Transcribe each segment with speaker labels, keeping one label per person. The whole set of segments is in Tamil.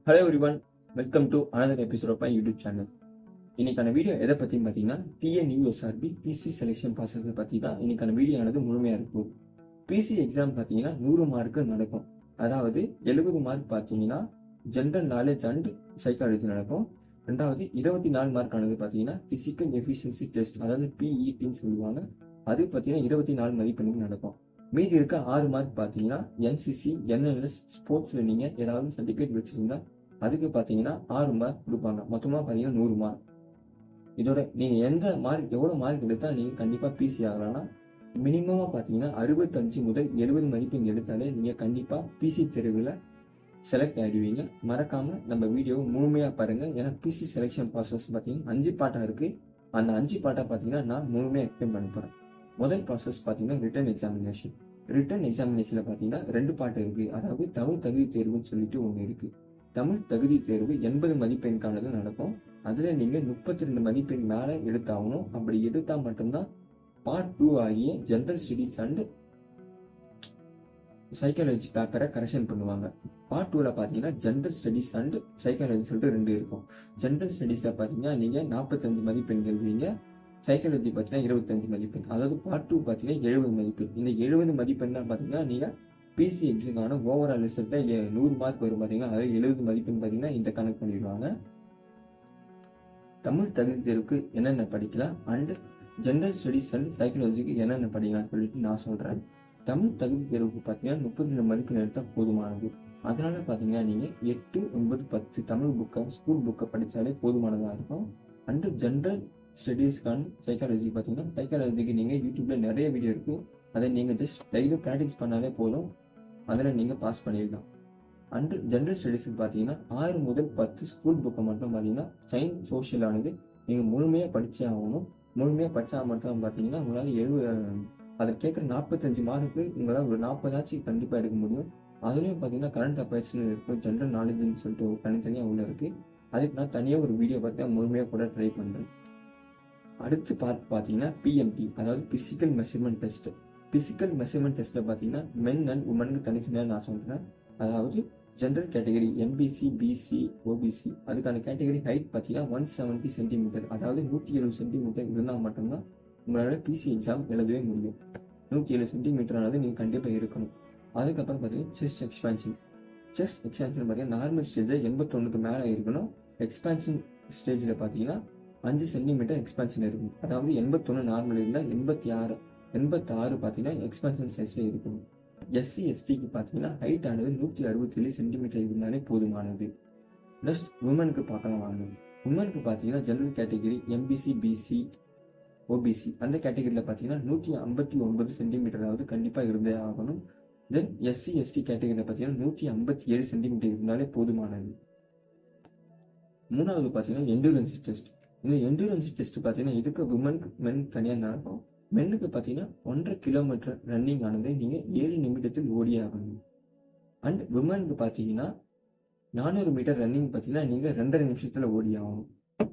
Speaker 1: Hello everyone, welcome to another episode of my YouTube channel. இன்னைக்கான வீடியோ எதை பற்றின்னு பார்த்தீங்கன்னா டிஎன்யூஎஸ்ஆர்பி பிசி செலெக்ஷன் ப்ராசஸை பற்றி தான் இன்னைக்கான வீடியோவானது முழுமையாக இருக்கும். பிசி எக்ஸாம் பார்த்தீங்கன்னா 100 மார்க்கு நடக்கும். அதாவது 70 மார்க் பார்த்தீங்கன்னா ஜென்ரல் நாலேஜ் அண்ட் சைக்காலஜி நடக்கும். ரெண்டாவது 24 மார்க் ஆனது பார்த்தீங்கன்னா பிசிக்கல் எஃபிஷியன்சி டெஸ்ட், அதாவது பிஇடின்னு சொல்லுவாங்க. அது பார்த்தீங்கன்னா 24 மதிப்பெண்ணுக்கு நடக்கும். மீதி இருக்க 6 மார்க் பார்த்தீங்கன்னா என்சிசி, என்என்எஸ், ஸ்போர்ட்ஸில் நீங்கள் ஏதாவது சர்டிஃபிகேட் வச்சுருந்தா அதுக்கு பார்த்தீங்கன்னா 6 மார்க் கொடுப்பாங்க. மொத்தமாக பார்த்தீங்கன்னா 100 மார்க். இதோட நீங்கள் எவ்வளோ மார்க் எடுத்தால் நீங்கள் கண்டிப்பாக பிசி ஆகலாம்னா மினிமமாக பார்த்தீங்கன்னா 65 முதல் 70 மதிப்பெண் எடுத்தாலே நீங்கள் கண்டிப்பாக பிசி தேர்வில் செலக்ட் ஆகிடுவீங்க. மறக்காமல் நம்ம வீடியோவை முழுமையாக பாருங்கள். ஏன்னா பிசி செலெக்ஷன் ப்ராசஸ் பார்த்தீங்கன்னா 5 பாட்டாக இருக்குது. அந்த 5 பாட்டாக பார்த்தீங்கன்னா நான் முழுமையாக எக்ஸ்பிளைன் பண்ண போகிறேன். முதல் ப்ராசஸ் பார்த்தீங்கன்னா ரிட்டன் எக்ஸாமினேஷன். ரிட்டன் எக்ஸாமினேஷனில் பார்த்தீங்கன்னா 2 பாட்டு இருக்குது. அதாவது தமிழ் தகுதி தேர்வுன்னு சொல்லிட்டு ஒன்று இருக்குது. தமிழ் தகுதி தேர்வு 80 மதிப்பெண்கானது நடக்கும். அதில் நீங்கள் 32 மதிப்பெண் மேலே எடுத்தாகணும். அப்படி எடுத்தால் மட்டும்தான் பார்ட் 2 ஆகிய ஜென்ரல் ஸ்டடீஸ் அண்ட் சைக்காலஜி பேப்பரை கரெக்ஷன் பண்ணுவாங்க. பார்ட் 2ல் பார்த்தீங்கன்னா ஜென்ரல் ஸ்டடீஸ் அண்ட் சைக்காலஜி சொல்லிட்டு 2 இருக்கும். ஜென்ரல் ஸ்டடீஸில் பார்த்தீங்கன்னா நீங்கள் 45 மதிப்பெண் எழுதுவீங்க. சைக்காலஜி பார்த்தீங்கன்னா 25 மதிப்பெண். அதாவது பார்ட் 2 பார்த்தீங்கன்னா 70 மதிப்பெண். இந்த 70 மதிப்பெண் தான் பார்த்தீங்கன்னா நீங்கள் பிசி எக்ஸாமுக்கான ஓவரால் ரிசல்ட்டில் 100 மார்க் வரும் பார்த்தீங்கன்னா, அதாவது 70 மதிப்பெண் பார்த்தீங்கன்னா இந்த கணக்கு பண்ணிடுவாங்க. தமிழ் தகுதி தேர்வுக்கு என்னென்ன படிக்கலாம் அண்ட் ஜென்ரல் ஸ்டடீஸ் அண்ட் சைக்காலஜிக்கு என்னென்ன படிக்கலாம்னு சொல்லிட்டு நான் சொல்கிறேன். தமிழ் தகுதி தேர்வுக்கு பார்த்தீங்கன்னா 32 மதிப்பெண் எடுத்தால் போதுமானது. அதனால பார்த்தீங்கன்னா நீங்கள் 8, 9, 10 தமிழ் புக்கை, ஸ்கூல் புக்கை படித்தாலே போதுமானதாக இருக்கும். அண்டு ஜென்ரல் ஸ்டடீஸ்க்கான சைக்காலஜி பார்த்தீங்கன்னா சைக்காலஜிக்கு நீங்கள் யூடியூப்பில் நிறைய வீடியோ இருக்குது. அதை நீங்கள் ஜஸ்ட் டெய்லியும் ப்ராக்டிஸ் பண்ணாலே போதும். அதில் நீங்கள் பாஸ் பண்ணிடலாம். அண்டு ஜென்ரல் ஸ்டடீஸுக்கு பார்த்தீங்கன்னா 6 முதல் 10 ஸ்கூல் புக்கை மட்டும் பார்த்தீங்கன்னா சயின்ஸ் சோஷியல் ஆனது நீங்கள் முழுமையாக படித்தே ஆகணும். முழுமையாக படித்தா மட்டும் பார்த்தீங்கன்னா உங்களால் அதில் கேட்குற 45 மார்க்கு உங்களால் ஒரு 40 கண்டிப்பாக எடுக்க முடியும். அதுலேயும் பார்த்தீங்கன்னா கரண்ட் அஃபேர்ஸ்னு இருக்கும், ஜென்ரல் நாலேஜ்னு சொல்லிட்டு ஒரு தனித்தனியாக உள்ள இருக்குது. அதுக்கு நான் தனியாக ஒரு வீடியோ பார்த்தீங்கன்னா முழுமையாக கூட ட்ரை பண்ணுறேன். அடுத்து பார்த்தீங்கன்னா பிஎம்டி, அதாவது physical measurement test. Physical measurement டெஸ்ட்டில் பார்த்தீங்கன்னா மென் அண்ட் உமனுக்கு தனித்தனியாக நான் சொல்கிறேன். அதாவது general category MBC, BC, OBC அதுக்கான கேட்டகரி ஹைட் பார்த்தீங்கன்னா 170 சென்டிமீட்டர், அதாவது 170 சென்டிமீட்டர் இருந்தால் மட்டும்தான் உங்களால் பிசி எக்ஸாம் எழுதவே முடியும். 170 சென்டிமீட்டரானது நீங்கள் கண்டிப்பாக இருக்கணும். அதுக்கப்புறம் பார்த்தீங்கன்னா செஸ்ட் எக்ஸ்பேன்ஷன். செஸ்ட் எக்ஸ்பேன்ஷன் பார்த்தீங்கன்னா நார்மல் ஸ்டேஜில் 81க்கு மேலே இருக்கணும். எக்ஸ்பேன்ஷன் ஸ்டேஜில் பார்த்தீங்கன்னா 5 சென்டிமீட்டர் எக்ஸ்பேன்ஷன் இருக்கும். அதாவது 81 நார்மல் இருந்தால் 86 பார்த்தீங்கன்னா எக்ஸ்பேன்ஷன் சைஸே இருக்கணும். எஸ்சி எஸ்டிக்கு பார்த்தீங்கன்னா ஹைட் ஆனது 167 சென்டிமீட்டர் இருந்தாலே போதுமானது. நெக்ஸ்ட் உமனுக்கு பார்க்கலாம் வாங்க. உமனுக்கு பார்த்தீங்கன்னா general category MBC, BC, OBC அந்த கேட்டகரியில் பார்த்தீங்கன்னா 159 சென்டிமீட்டராவது கண்டிப்பாக இருந்தே ஆகணும். தென் எஸ்சி எஸ்டி கேட்டகரியில் பார்த்தீங்கன்னா 157 சென்டிமீட்டர் இருந்தாலே போதுமானது. மூணாவது பார்த்தீங்கன்னா எண்டூரன்ஸ் டெஸ்ட். இந்த எண்டூரன்ஸ் டெஸ்ட் பார்த்தீங்கன்னா இதுக்கு உமனுக்கு மென் தனியாக நடக்கும். மென்னுக்கு பார்த்தீங்கன்னா 1.5 கிலோமீட்டர் ரன்னிங் ஆனது நீங்கள் 7 நிமிடத்தில் ஓடி ஆகணும். அண்ட் விமனுக்கு பார்த்தீங்கன்னா 400 மீட்டர் ரன்னிங் பார்த்தீங்கன்னா நீங்கள் 2.5 நிமிஷத்தில் ஓடி ஆகணும்.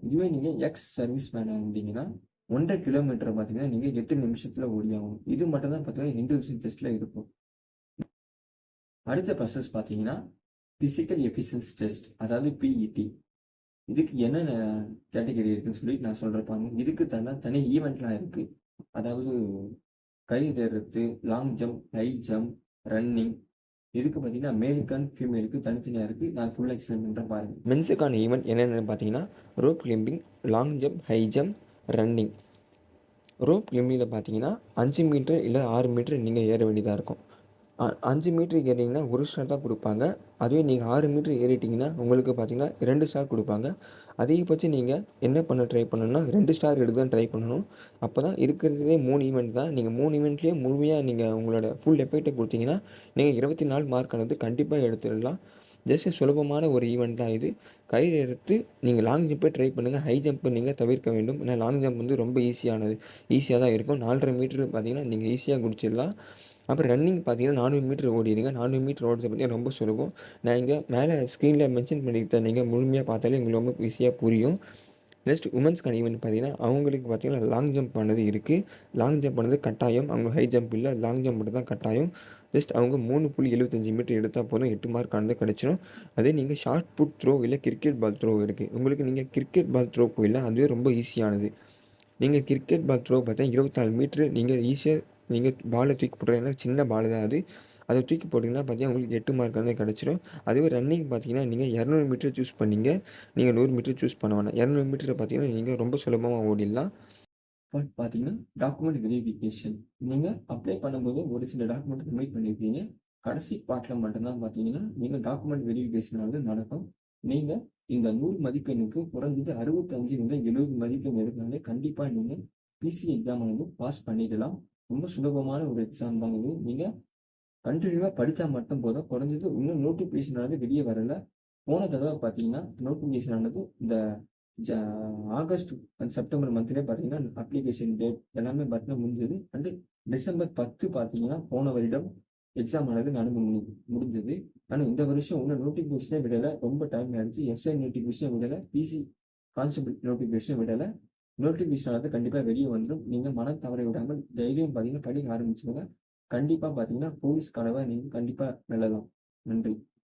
Speaker 1: இதுவே நீங்கள் எக்ஸ் சர்வீஸ் மேன் இருந்தீங்கன்னா 1.5 கிலோமீட்டர் பார்த்தீங்கன்னா நீங்கள் 8 நிமிஷத்தில் ஓடி ஆகணும். இது மட்டும் தான் பார்த்தீங்கன்னா இண்டிவிஜுவல் டெஸ்ட்டில் இருக்கும். அடுத்த ப்ராசஸ் பார்த்தீங்கன்னா பிசிக்கல் எஃபிஷியன்சி டெஸ்ட், அதாவது பிஇடி. இதுக்கு என்னென்ன கேட்டகரி இருக்குன்னு சொல்லி நான் சொல்கிறப்பாங்க. இதுக்கு தனி ஈவெண்ட்லாம் இருக்குது. அதாவது கயிறு ஏறுறது, long jump, high jump, running. இதுக்கு பார்த்தீங்கன்னா மேலுக்கு அண்ட் ஃபீமேலுக்கு தனித்தனியாக இருக்குது. நான் ஃபுல்லாக எக்ஸ்பிளைன் பண்ணுறேன் பாருங்கள். மென்ஸுக்கான ஈவெண்ட் என்னென்னு பார்த்தீங்கன்னா rope climbing, long jump, high jump, running. Rope கிளைம்பிங்கில் பார்த்தீங்கன்னா 5 மீட்டர் இல்லை 6 மீட்டர் நீங்கள் ஏற வேண்டியதாக இருக்கும். 5 மீட்டருக்கு ஏறிங்கன்னா 1 ஸ்டார் தான் கொடுப்பாங்க. அதுவே நீங்கள் 6 மீட்டர் ஏறிட்டிங்கன்னா உங்களுக்கு பார்த்தீங்கன்னா 2 ஸ்டார் கொடுப்பாங்க. அதிகபட்சம் நீங்கள் என்ன பண்ண ட்ரை பண்ணணும்னா 2 ஸ்டார் எடுத்து தான் ட்ரை பண்ணணும். அப்போ தான் இருக்கிறதுலே 3 ஈவெண்ட் தான். நீங்கள் 3 ஈவெண்ட்லேயே முழுமையாக நீங்கள் உங்களோட ஃபுல் எஃபெக்டை கொடுத்தீங்கன்னா நீங்கள் 24 மார்க் ஆனது கண்டிப்பாக எடுத்துடலாம். ஜஸ்ட் சுலபமான ஒரு ஈவெண்ட் தான் இது. கயிறு எடுத்து நீங்கள் லாங் ஜம்பே ட்ரை பண்ணுங்கள். ஹை ஜம்ப்பு நீங்கள் தவிர்க்க வேண்டும். ஏன்னா லாங் ஜம்ப் வந்து ரொம்ப ஈஸியாக தான் இருக்கும். 4.5 மீட்டர் பார்த்தீங்கன்னா நீங்கள் ஈஸியாக குடிச்சிடலாம். அப்புறம் ரன்னிங் பார்த்தீங்கன்னா 400 மீட்டர் ஓடிடுங்க. 400 மீட்டர் ஓடுறது பார்த்தீங்கன்னா ரொம்ப சுலபம். நான் இங்கே மேலே ஸ்க்ரீனில் மென்ஷன் பண்ணியிருக்கேன். நீங்கள் முழுமையாக பார்த்தாலே உங்களுக்கு ரொம்ப ஈஸியாக புரியும். நெக்ஸ்ட் உமன்ஸ்க்கான ஈவெண்ட் பார்த்தீங்கன்னா அவங்களுக்கு பார்த்தீங்கன்னா லாங் ஜம்ப் ஆனது இருக்குது. லாங் ஜம்ப் ஆனது கட்டாயம். அவங்க ஹை ஜம்ப் இல்லை, லாங் ஜம்ப் மட்டும் தான் கட்டாயம். ஜஸ்ட் அவங்க 3.75 மீட்டர் எடுத்தால் போதும் 8 மார்க் ஆனது கிடச்சிரும். அதே நீங்கள் ஷார்ட் புட் த்ரோ இல்லை கிரிக்கெட் பால் த்ரோ இருக்குது. உங்களுக்கு நீங்கள் கிரிக்கெட் பால் த்ரோ போயிடலாம், அதுவே ரொம்ப ஈஸியானது. நீங்கள் கிரிக்கெட் பால் த்ரோ பார்த்தா 24 மீட்ரு நீங்கள் ஈஸியாக நீங்கள் பாலை தூக்கி போடுறீங்கன்னா சின்ன பால் தான் அது. அதை தூக்கி போட்டிங்கன்னா பார்த்தீங்கன்னா உங்களுக்கு 8 மார்க் வந்து கிடச்சிரும். அதுவே ரன்னிங் பார்த்தீங்கன்னா நீங்கள் 200 மீட்டர் சூஸ் பண்ணீங்க, நீங்கள் 100 மீட்டர் சூஸ் பண்ண வேணாம். 200 மீட்டர் பார்த்தீங்கன்னா நீங்கள் ரொம்ப சுலபமாக ஓடிடலாம். பட் பார்த்தீங்கன்னா டாக்குமெண்ட் வெரிஃபிகேஷன் நீங்கள் அப்ளை பண்ணும்போது ஒரு சில டாக்குமெண்ட் சப்மிட் பண்ணியிருப்பீங்க. கடைசி பார்ட்டில் மட்டும்தான் பார்த்தீங்கன்னா நீங்கள் டாக்குமெண்ட் வெரிஃபிகேஷன் வந்து நடக்கும். நீங்கள் இந்த 100 மதிப்பெண்ணுக்கு குறைஞ்சது 65 முதல் 70 மதிப்பெண் எடுத்தாலே கண்டிப்பாக நீங்கள் பிசி எக்ஸாம் வந்து பாஸ் பண்ணிடலாம். ரொம்ப சுலபமான ஒரு எக்ஸாம் தான் இது. நீங்கள் கண்டினியூவாக படித்தா மட்டும் போதும். குறைஞ்சது இன்னும் நோட்டிஃபிகேஷன் ஆனது வெளியே வரல. போன தடவை பார்த்தீங்கன்னா நோட்டிஃபிகேஷன் ஆனது இந்த ஆகஸ்ட் அண்ட் செப்டம்பர் மந்த்லேயே பார்த்தீங்கன்னா அப்ளிகேஷன் டேட் எல்லாமே பார்த்தீங்கன்னா முடிஞ்சது. அண்டு டிசம்பர் 10 பார்த்தீங்கன்னா போன வருடம் எக்ஸாம் ஆனது நடந்து முடிஞ்சது. ஆனால் இந்த வருஷம் இன்னும் நோட்டிஃபிகேஷனே விடலை. ரொம்ப டைம் ஆயிடுச்சு. எஸ்ஐ நோட்டிஃபிகேஷன் விடலை, பிசி கான்ஸ்டபிள் நோட்டிஃபிகேஷன் விடலை. நோட்டிஃபிகேஷன் ஆனது கண்டிப்பாக வெளியே வந்துடும். நீங்கள் மனம் தவற விடாமல் தைரியம் பார்த்தீங்கன்னா படிக்க ஆரம்பிச்சுங்க. கண்டிப்பாக பார்த்தீங்கன்னா போலீஸ் கனவை நீங்கள் கண்டிப்பாக வெல்லலாம். நன்றி.